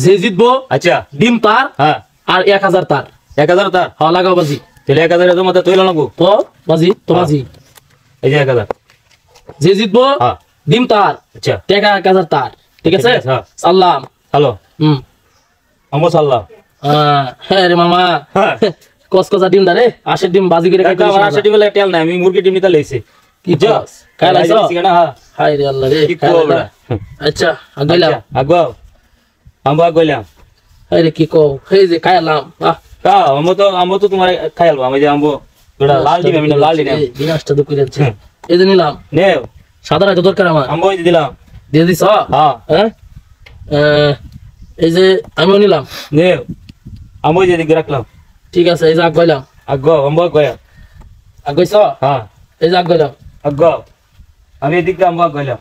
যে জিতবো আচ্ছা ডিম তার হ্যাঁ আর 1000 তার 1000 তার হ্যাঁ লাগাও বাজি তাহলে 1000 এর মধ্যে তৈল লাগবো তো বাজি তো বাজি এই যে 1000 যে জিতবো হ্যাঁ ডিম তার আচ্ছা টাকা 1000 তার ঠিক আছে হ্যাঁ সালাম হ্যালো আমো সাল্লাম হ্যাঁ রে মামা হ্যাঁ কসকসা ডিম দারে আশের ডিম বাজি করে খাইতে আমার 80 বলে তেল নাই আমি মুরগি ডিম নিতে লইছি কি জস কাই লাইছো না হ্যাঁ হাই রে আল্লাহ রে কি কোবড়া আচ্ছা আগইলাম আগো আমো আগইলাম হাই রে কি কও এই যে খাইলাম কা আমো তো তোমার খাইলবো আমি যে আমো তোরা লাল ডিম আমি লাল ডিম বিনাশটা তো কইরা যাচ্ছে এই যে নিলাম নেও সাদা রাইতো দরকার আমার আমো দিলাম দিয়ে দিছ হ্যাঁ এই যে আমিও নিলাম নেও আমো যে দিকে রাখলাম ঠিক আছে এই যে আগইলাম আগো আমো গয়া আগইছ হ্যাঁ এই যে আগইলাম আগো আমি এদিকে আমো গইলাম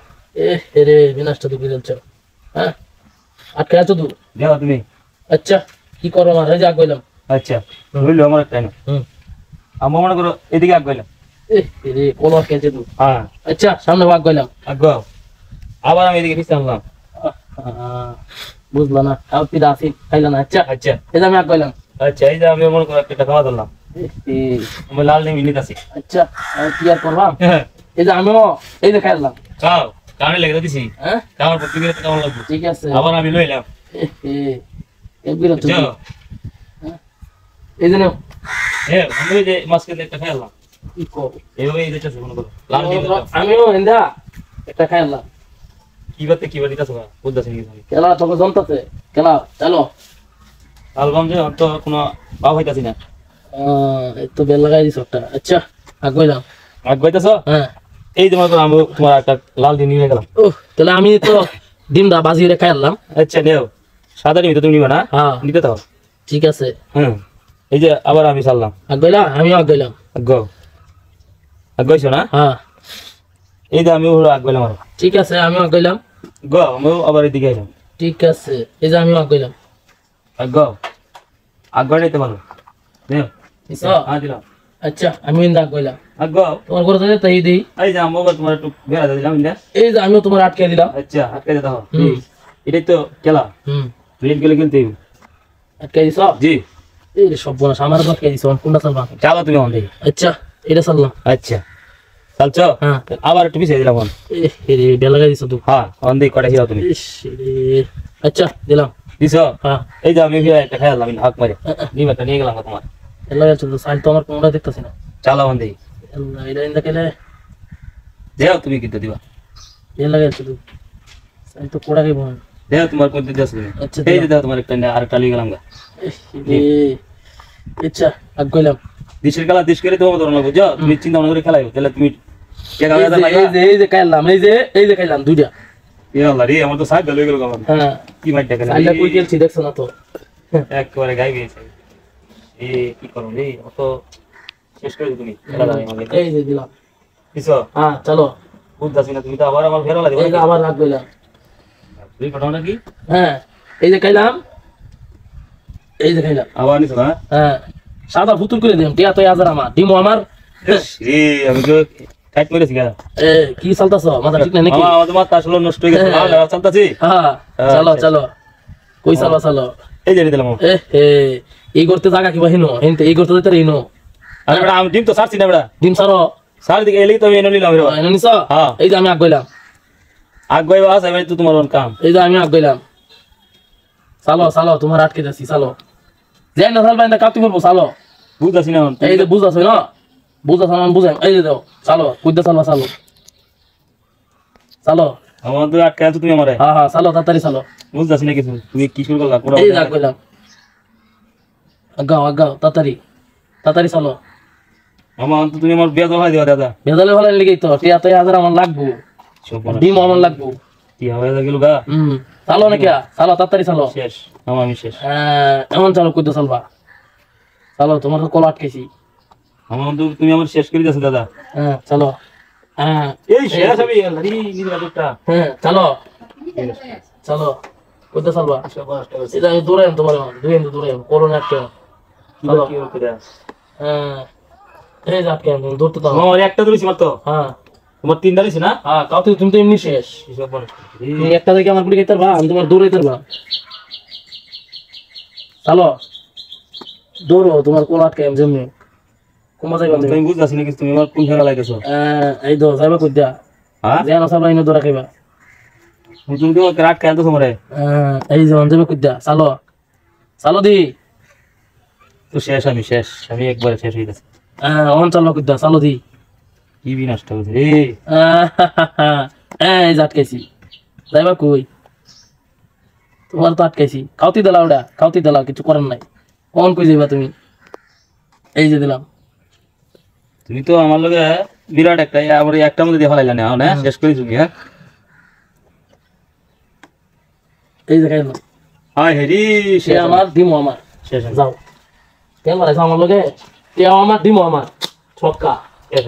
রে বিনাশটা তো কইরা যাচ্ছে হ্যাঁ আটকে আছো তুই দেও তুমি আচ্ছা কি করো আমার এই যে আগইলাম আচ্ছা হইলো আমার টাইম আমো মনে করো এদিকে আগইলাম রে কোন আটকেছে তুই হ্যাঁ আচ্ছা সামনে আগইলাম আগো আবার আমি এদিকে পিছনে আনলাম বুঝলা না আর পিদা আসি খাইলা না আচ্ছা আচ্ছা এই যে আমি আগইলাম আচ্ছা এই যে আমি মনে করো একটা খাওয়া দিলাম আমি লাল ডিম নিতাছি আচ্ছা আর কি আর করলাম এই যে আমিও এই যে খাইলাম খাও কানে লেগে দিছি হ্যাঁ আমার প্রতি বিরত কেমন লাগবে ঠিক আছে আবার আমি লইলাম এই বিরত এই যে নাও আমি যে মাছকে একটা খাইলাম কি কো এইভাবে এই দিতেছে মনে করো লাল ডিম আমিও এন্দা একটা খাইলাম কি করতে কি বলি দিতেছ বুঝতেছি কি কেলা তোকে জমতাছে কেলা চলো অ্যালবাম যে তো কোনো পাও হইতাছি না এই তো বেল লাগাই দিছ একটা আচ্ছা আগইলাম আগ হইতাছ হ্যাঁ এই যে মনে করো আমি তোমার একটা লাল ডিম নিয়ে গেলাম তাহলে আমি তো ডিমটা বাজি রে খাইলাম আচ্ছা নেও সাদা ডিম তো তুমি নিবা না হ্যাঁ নিতে দাও ঠিক আছে এই যে আবার আমি চাললাম আগইলা আমিও আগইলাম আগ আগইছো না হ্যাঁ এই যে আমি আগ গেলাম আর ঠিক আছে আমিও আগইলাম গো আমি আবার এদিকে আইলাম ঠিক আছে এই যে আমিও আগইলাম আগ আগ নিতে পারো নেও হ্যাঁ দিলাম আচ্ছা আমি ইন্দা আগইলাম আগ তোমার ঘরে থেকে তাই দেই এই যে আমগো তোমার একটু বেড়া দিলাম ইন্দা এই যে আমিও তোমার আটকে দিলাম আচ্ছা আটকে দাও এটাই তো খেলা রেড গেলে খেলতে আটকে দিছ জি এই রে সব বনা আমার আটকে দিছ কোনটা চালবা চালো তুমি অন দেখি আচ্ছা এটা চাললাম আচ্ছা চালছো হ্যাঁ আবার একটু পিছিয়ে দিলাম অন এ রে বেল লাগাই দিছ তুই হ্যাঁ অন দেখি কটা হিরাও তুমি আচ্ছা দিলাম দিছো হ্যাঁ এই যে আমি একটা খেলাম হাক মারে নিয়ে একটা নিয়ে গেলাম তোমার বেল লাগাই চল সাইল তো আমার কোনটা দেখতাছি না চালো অন দেখি এটা ইন্দা কেলে দেও তুমি কিন্তু দিবা বেল লাগাই চল সাইল তো কোড়া গাইব দেও তোমার কোন দিতে আসবে আচ্ছা এই যে দাও তোমার একটা আরেকটা নিয়ে গেলাম গা আচ্ছা আগইলাম দেশের খেলা দেশ করে তোমার ধরো না বুঝছো তুমি চিন্তা মনে করে খেলাইও তাহলে তুমি এই যে খাইলাম এই যে খাইলাম দুইটা আল্লাহ রে আমার তো সাইড গেল গেল আমার হ্যাঁ কি মাইট দেখেন সাইডটা কই গেলছি দেখছ না তো একবারে গাই গেছে এই কি করো রে অত শেষ করে তুমি খেলা দাও আমাকে এই যে দিলাম কিসো হ্যাঁ চলো বুঝতাছি না তুমি তো আবার আমার ফেরো লাগবে এই যে আবার রাখলাম তুই ঘটনা কি হ্যাঁ এই যে খাইলাম আবার নিছো না হ্যাঁ সাদা ফুতুল করে দিলাম টিয়া তো হাজার আমার ডিমো আমার রে আমি তো কাট মেরেছি গা কি চলতাছ মাথা ঠিক না নাকি আমার মাথা আসলে নষ্ট হয়ে গেছে ভালো চলতাছি হ্যাঁ চলো চলো কই চলো চলো এই যে দিলাম এই করতে জায়গা কি বাহিনো হেনতে এই করতে দিতে রিনো আরে বড় আমি ডিম তো সারছি না বড় ডিম সারো সার দিকে এলি তো আমি এনে নিলাম রে এনে নিছ হ্যাঁ এই যে আমি আগ গইলাম বাস আমি তো তোমার কাম এই যে আমি আগ গইলাম চলো চলো তোমার আটকে যাচ্ছি চলো যাই না সালবা ইন্দা কাটি করবো চলো বুঝাছি না এই যে বুঝাছ না বুঝাছ না বুঝাই এই যে দাও চলো কুইদা চলবা চলো চলো আমার তো আটকে আছো তুমি আমারে হ্যাঁ হ্যাঁ চলো তাড়াতাড়ি চলো বুঝাছি না কিছু তুমি কি শুরু করলা পুরো এই আগ গইলাম আগাও আগাও তাড়াতাড়ি তাড়াতাড়ি চলো আমার তো তুমি আমার বিয়া দফা দিবা দাদা বেদালে ভালো লেগে তো টিয়া তো হাজার আমার লাগবো ডিম আমার লাগবো কি হবে গেল গা চলো না কিয়া চলো তাড়াতাড়ি চলো শেষ আমি শেষ এমন চলো কুইদা চলবা চলো তোমার তো কলা আটকেছি আমার তো তুমি আমার শেষ করে দিয়েছো দাদা হ্যাঁ চলো হ্যাঁ এই শেষ আমি আল্লাহরি নিজের দুটা হ্যাঁ চলো চলো কুইদা চলবা এটা আমি দৌড়াইম তোমার দুই ইন্দু দৌড়াইম করোনা একটা চলো কি করে হ্যাঁ এই যে আটকে আমি দৌড়তে দাও আমার একটা ধরেছি মাত্র হ্যাঁ তোমার তিনটা দিছি না হ্যাঁ কাউকে তুমি তো এমনি শেষ তুমি একটা থেকে আমার গুলি খাইতে পারবা আমি তোমার দৌড়াইতে পারবা চালো দৌড়ো তোমার কোন আটকে যেমনি কমা যাইবা তুমি তুমি বুঝতাছি না কিছু তুমি আমার কোন খেলা লাগাইছো এই দো যাইবা কই দিয়া হ্যাঁ যেন সাবলা ইনো দৌড়া খাইবা তুমি তো রাত খেলতো তোমারে এই যে যাইবা কই দিয়া চালো চালো দি তো শেষ আমি একবারে শেষ হয়ে গেছে অন চালো কই দিয়া চালো দি কি বিনষ্ট হয়েছে রে এই যে আটকাইছি যাইবা কই তোমার তো আটকাইছি খাওতি দিলা ওটা খাওতি দিলা কিছু করার নাই কোন কই যাইবা তুমি এই যে দিলাম তুমি তো আমার লগে বিরাট একটা আবার একটা মধ্যে দিয়ে ফেলাইলা না না শেষ করে তুমি হ্যাঁ এই যে খাইলাম হাই হেরি সে আমার দিমো আমার শেষ যাও কেন মারাইছো আমার লগে আমার দিমো আমার ছক্কা শেষ